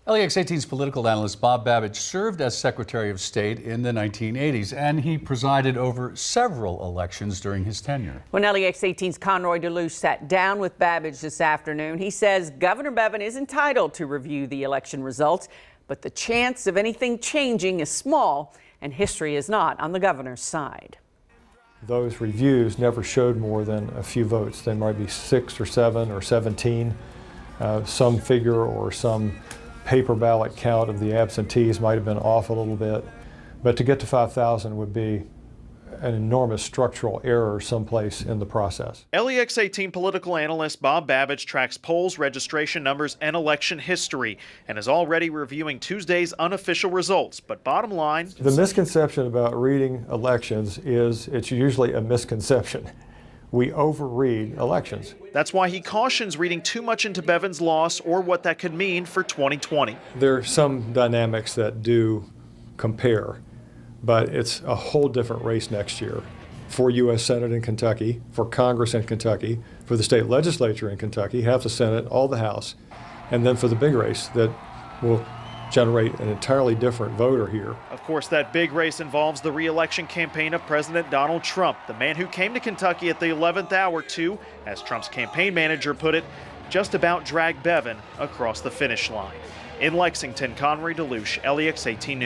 LEX 18's political analyst Bob Babich served as Secretary of State in the 1980s, and he presided over several elections during his tenure. When LEX 18's Conroy DeLuce sat down with Babich this afternoon, he says Governor Bevin is entitled to review the election results, but the chance of anything changing is small, and history is not on the governor's side. Those reviews never showed more than a few votes. They might be 6 or 7 or 17. Some figure or some paper ballot count of the absentees might have been off a little bit, but to get to 5,000 would be an enormous structural error someplace in the process. LEX 18 political analyst Bob Babich tracks polls, registration numbers, and election history, and is already reviewing Tuesday's unofficial results. But bottom line, the misconception about reading elections is it's usually a misconception. We overread elections. That's why he cautions reading too much into Bevin's loss or what that could mean for 2020. There are some dynamics that do compare, but it's a whole different race next year for U.S. Senate in Kentucky, for Congress in Kentucky, for the state legislature in Kentucky, half the Senate, all the House, and then for the big race that will generate an entirely different voter here. Of course, that big race involves the re-election campaign of President Donald Trump, the man who came to Kentucky at the 11th hour to, as Trump's campaign manager put it, just about drag Bevin across the finish line. In Lexington, Conroy DeLuce, LEX 18 News.